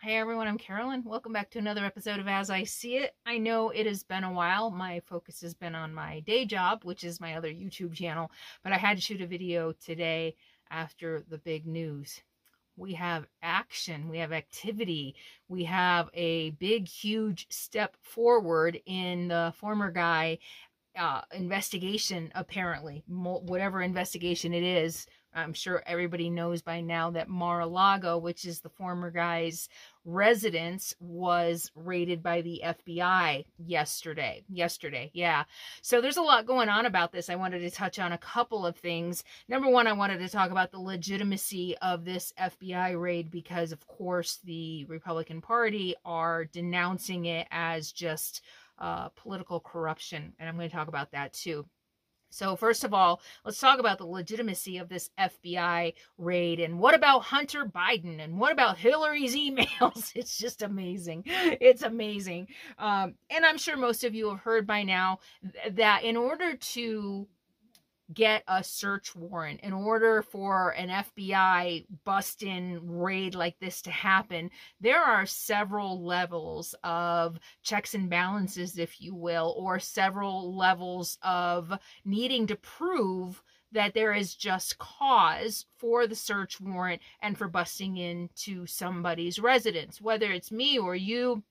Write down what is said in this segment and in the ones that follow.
Hey everyone, I'm Carolyn. Welcome back to another episode of As I See It. I know it has been a while. My focus has been on my day job, which is my other YouTube channel, but I had to shoot a video today after the big news. We have action, we have activity, we have a big, huge step forward in the former guy investigation, apparently. Whatever investigation it is, I'm sure everybody knows by now that Mar-a-Lago, which is the former guy's residence, was raided by the FBI yesterday. Yeah. So there's a lot going on about this. I wanted to touch on a couple of things. Number one, I wanted to talk about the legitimacy of this FBI raid because, of course, the Republican Party are denouncing it as just political corruption, and I'm going to talk about that too. So first of all, let's talk about the legitimacy of this FBI raid. And what about Hunter Biden? And what about Hillary's emails? It's just amazing. It's amazing. And I'm sure most of you have heard by now that in order to get a search warrant, in order for an FBI bust-in raid like this to happen, there are several levels of checks and balances, if you will, or several levels of needing to prove that there is just cause for the search warrant and for busting into somebody's residence, whether it's me or you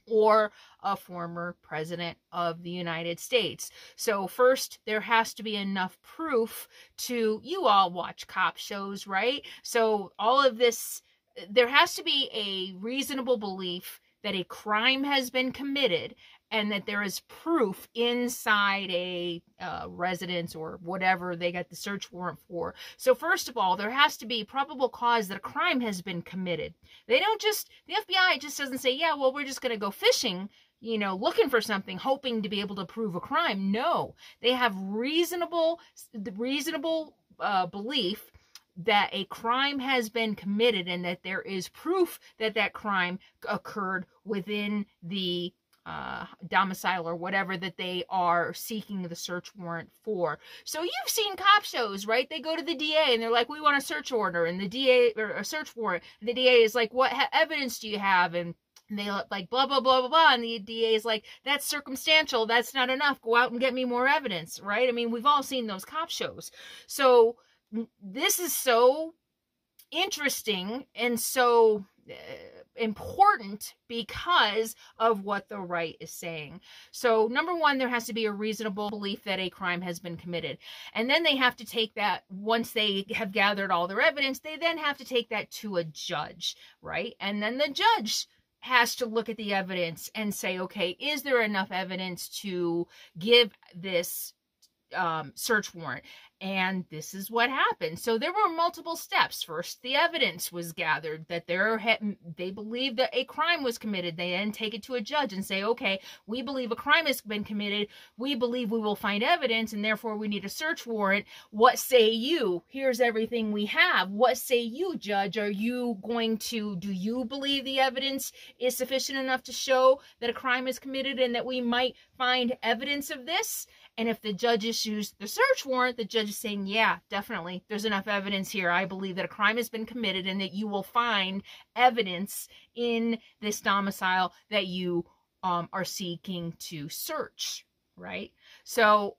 or a former president of the United States. So first, there has to be enough proof to, you all watch cop shows, right? So all of this, there has to be a reasonable belief that a crime has been committed and that there is proof inside a residence or whatever they got the search warrant for. So first of all, there has to be probable cause that a crime has been committed. They don't just, the FBI just doesn't say, yeah, well, we're just going to go fishing, you know, looking for something, hoping to be able to prove a crime. No, they have reasonable belief that a crime has been committed and that there is proof that that crime occurred within the domicile or whatever that they are seeking the search warrant for. So you've seen cop shows, right? They go to the DA and they're like, we want a search order, and the DA, or a search warrant, and the DA is like, what evidence do you have? And they like blah blah blah blah blah, and the DA is like, that's circumstantial, that's not enough, go out and get me more evidence, right? I mean, we've all seen those cop shows. So this is so interesting and so important because of what the right is saying. So number one, there has to be a reasonable belief that a crime has been committed. And then they have to take that, once they have gathered all their evidence, they then have to take that to a judge, right? And then the judge has to look at the evidence and say, okay, is there enough evidence to give this search warrant? And this is what happened. So there were multiple steps. First, the evidence was gathered that they believe that a crime was committed. They then take it to a judge and say, okay, we believe a crime has been committed. We believe we will find evidence, and therefore we need a search warrant. What say you? Here's everything we have. What say you, judge? Are you going to, do you believe the evidence is sufficient enough to show that a crime is committed and that we might find evidence of this? And if the judge issues the search warrant, the judge is saying, yeah, definitely, there's enough evidence here. I believe that a crime has been committed and that you will find evidence in this domicile that you are seeking to search, right? So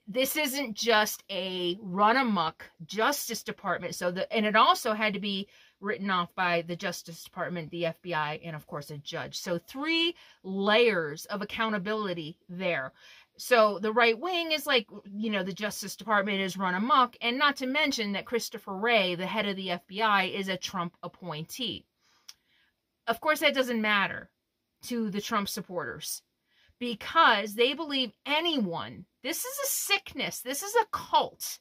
this isn't just a run-amok Justice Department. And it also had to be written off by the Justice Department, the FBI, and of course a judge. So 3 layers of accountability there. So the right wing is like, you know, the Justice Department is run amok, and not to mention that Christopher Wray, the head of the FBI, is a Trump appointee. Of course, that doesn't matter to the Trump supporters because they believe anyone, this is a sickness, this is a cult.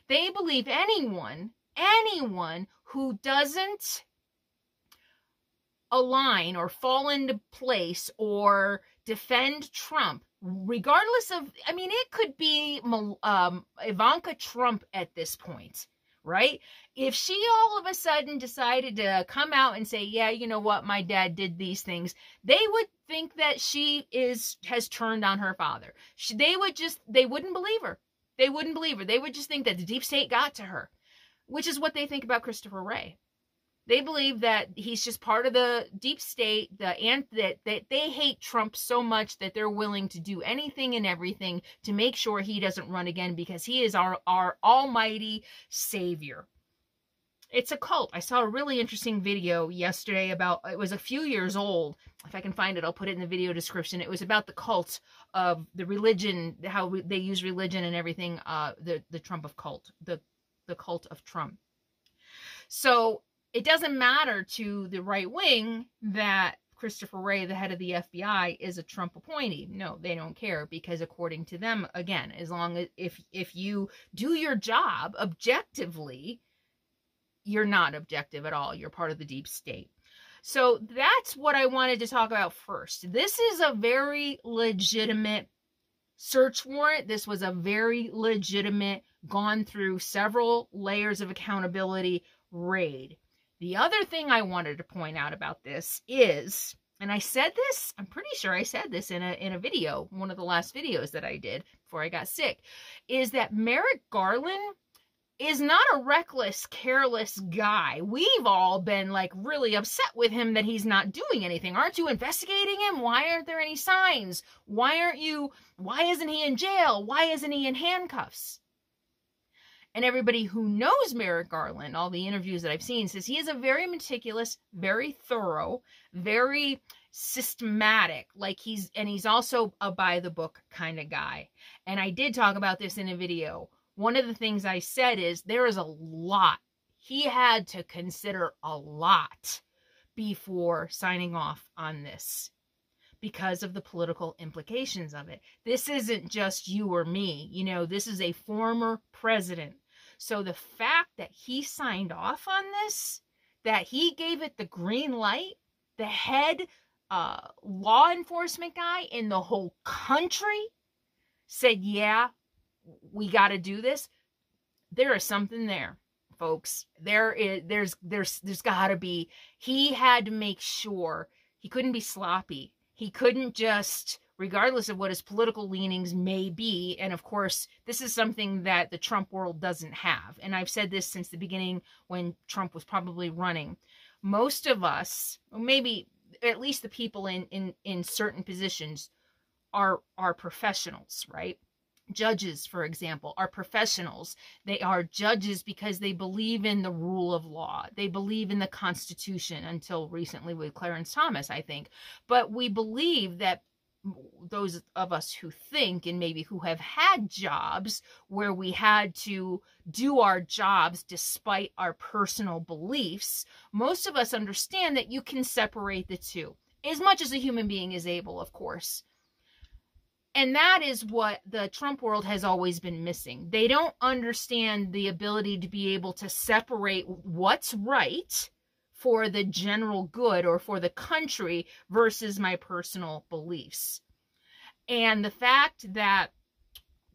They believe anyone who doesn't align or fall into place or defend Trump, regardless of, I mean, it could be Ivanka Trump at this point, right? If she all of a sudden decided to come out and say, yeah, you know what, my dad did these things, they would think that she has turned on her father. They wouldn't believe her. They wouldn't believe her. They would just think that the deep state got to her, which is what they think about Christopher Wray. They believe that he's just part of the deep state, that they hate Trump so much that they're willing to do anything and everything to make sure he doesn't run again, because he is our almighty savior. It's a cult. I saw a really interesting video yesterday about, it was a few years old. If I can find it, I'll put it in the video description. It was about the cult of the religion, how they use religion and everything, the Trump of cult, the cult of Trump. So it doesn't matter to the right wing that Christopher Wray, the head of the FBI, is a Trump appointee. No, they don't care, because according to them, again, as long as if you do your job objectively, you're not objective at all. You're part of the deep state. So that's what I wanted to talk about first. This is a very legitimate search warrant. This was a very legitimate, gone through several layers of accountability raid. The other thing I wanted to point out about this is, and I said this, I'm pretty sure I said this in a video, one of the last videos that I did before I got sick, is that Merrick Garland is not a reckless, careless guy. We've all been like really upset with him that he's not doing anything. Aren't you investigating him? Why aren't there any signs? Why isn't he in jail? Why isn't he in handcuffs? And everybody who knows Merrick Garland, all the interviews that I've seen, says he is a very meticulous, very thorough, very systematic, he's also a by the book kind of guy. And I did talk about this in a video. One of the things I said is there is a lot. He had to consider a lot before signing off on this, because of the political implications of it. This isn't just you or me. You know, this is a former president. So the fact that he signed off on this, that he gave it the green light, the head law enforcement guy in the whole country said, yeah, we got to do this. There is something there, folks. There's got to be. He had to make sure he couldn't be sloppy. He couldn't just, regardless of what his political leanings may be, and of course, this is something that the Trump world doesn't have. And I've said this since the beginning when Trump was probably running. Most of us, or maybe at least the people in certain positions, are professionals, right? Judges, for example, are professionals. They are judges because they believe in the rule of law. They believe in the Constitution, until recently with Clarence Thomas, I think. But we believe that those of us who think, and maybe who have had jobs where we had to do our jobs despite our personal beliefs, most of us understand that you can separate the two, as much as a human being is able, of course. And that is what the Trump world has always been missing. They don't understand the ability to be able to separate what's right for the general good or for the country versus my personal beliefs. And the fact that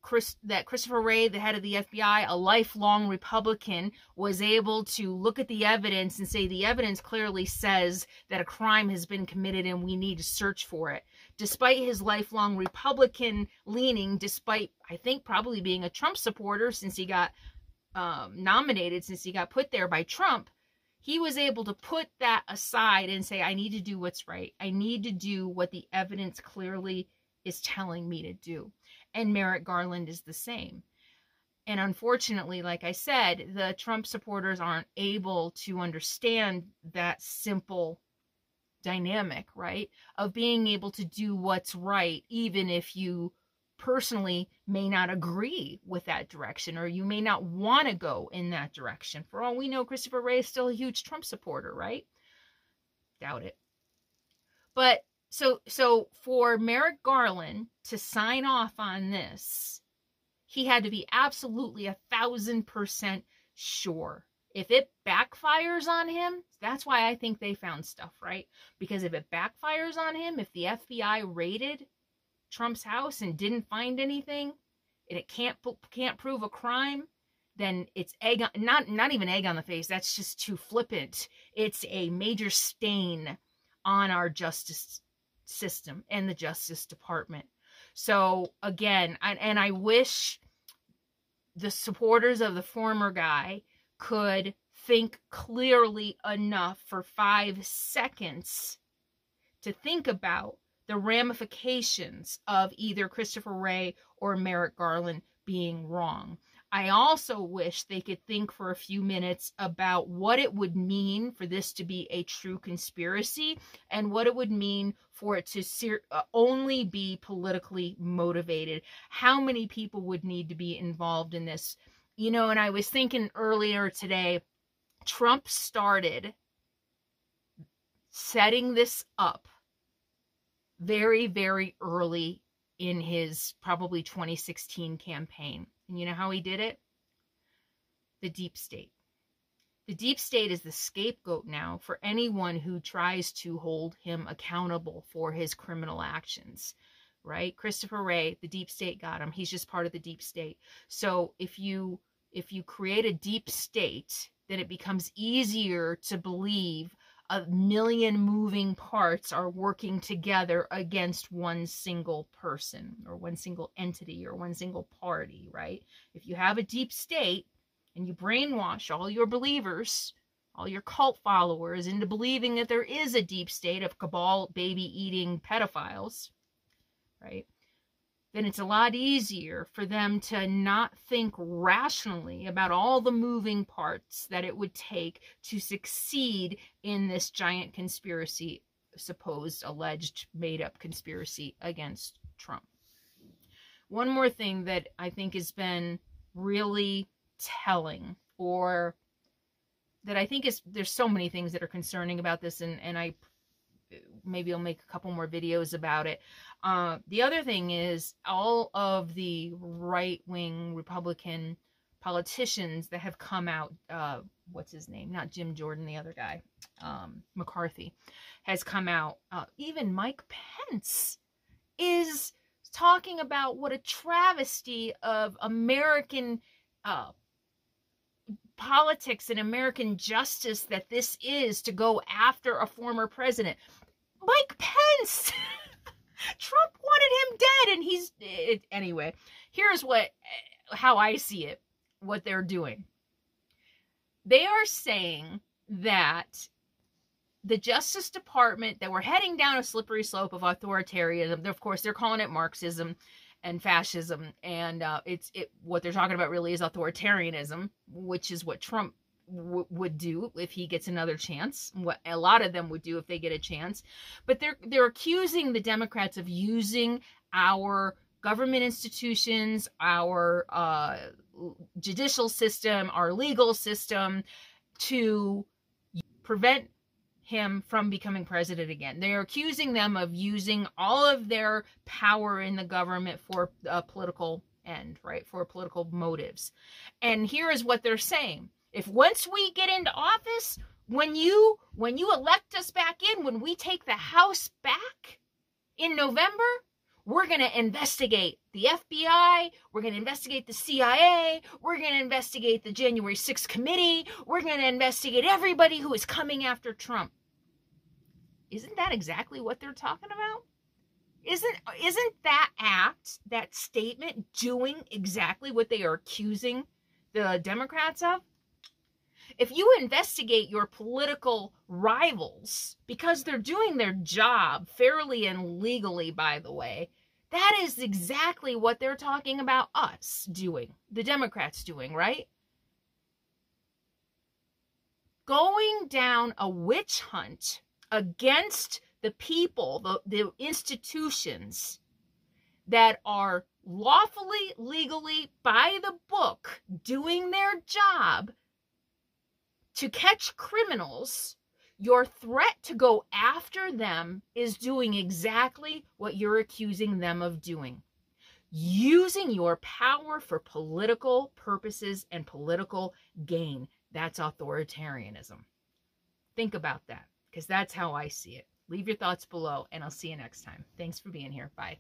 Christopher Wray, the head of the FBI, a lifelong Republican, was able to look at the evidence and say the evidence clearly says that a crime has been committed and we need to search for it. Despite his lifelong Republican leaning, despite, I think, probably being a Trump supporter since he got nominated, since he got put there by Trump, he was able to put that aside and say, I need to do what's right. I need to do what the evidence clearly is telling me to do. And Merrick Garland is the same. And unfortunately, like I said, the Trump supporters aren't able to understand that simple dynamic, right? Of being able to do what's right, even if you personally may not agree with that direction, or you may not want to go in that direction. For all we know, Christopher Wray is still a huge Trump supporter, right? Doubt it. But so for Merrick Garland to sign off on this, he had to be absolutely 1,000% sure. If it backfires on him, that's why I think they found stuff, right? Because if it backfires on him, if the FBI raided Trump's house and didn't find anything, and it can't prove a crime, then it's egg on, not even egg on the face. That's just too flippant. It's a major stain on our justice system and the Justice Department. So again, and I wish the supporters of the former guy could think clearly enough for 5 seconds to think about the ramifications of either Christopher Wray or Merrick Garland being wrong. I also wish they could think for a few minutes about what it would mean for this to be a true conspiracy and what it would mean for it to only be politically motivated. How many people would need to be involved in this? You know, and I was thinking earlier today, Trump started setting this up very, very early in his probably 2016 campaign. And you know how he did it? The deep state. The deep state is the scapegoat now for anyone who tries to hold him accountable for his criminal actions, right? Christopher Wray, the deep state got him. He's just part of the deep state. So if you create a deep state, then it becomes easier to believe a million moving parts are working together against one single person or one single entity or one single party, right? If you have a deep state and you brainwash all your believers, all your cult followers into believing that there is a deep state of cabal baby-eating pedophiles, right? Then it's a lot easier for them to not think rationally about all the moving parts that it would take to succeed in this giant conspiracy, supposed, alleged, made-up conspiracy against Trump. One more thing that I think has been really telling, or that I think is, there's so many things that are concerning about this, and maybe I'll make a couple more videos about it. The other thing is all of the right-wing Republican politicians that have come out, what's his name? Not Jim Jordan, the other guy, McCarthy, has come out. Even Mike Pence is talking about what a travesty of American politics and American justice that this is to go after a former president. Mike Pence! Trump wanted him dead, and he's... Anyway, here's how I see it, what they're doing. They are saying that the Justice Department, that we're heading down a slippery slope of authoritarianism. Of course, they're calling it Marxism and fascism, and what they're talking about really is authoritarianism, which is what Trump would do if he gets another chance, what a lot of them would do if they get a chance. But they're accusing the Democrats of using our government institutions, our judicial system, our legal system to prevent him from becoming president again. They're accusing them of using all of their power in the government for a political end, right? For political motives. And here is what they're saying. If once we get into office, when you elect us back in, when we take the House back in November, we're going to investigate the FBI, we're going to investigate the CIA, we're going to investigate the January 6th committee, we're going to investigate everybody who is coming after Trump. Isn't that exactly what they're talking about? Isn't that act, that statement, doing exactly what they are accusing the Democrats of? If you investigate your political rivals, because they're doing their job fairly and legally, by the way, that is exactly what they're talking about us doing, the Democrats doing, right? Going down a witch hunt against the people, the institutions that are lawfully, legally, by the book, doing their job to catch criminals. Your threat to go after them is doing exactly what you're accusing them of doing. Using your power for political purposes and political gain. That's authoritarianism. Think about that, because that's how I see it. Leave your thoughts below, and I'll see you next time. Thanks for being here. Bye.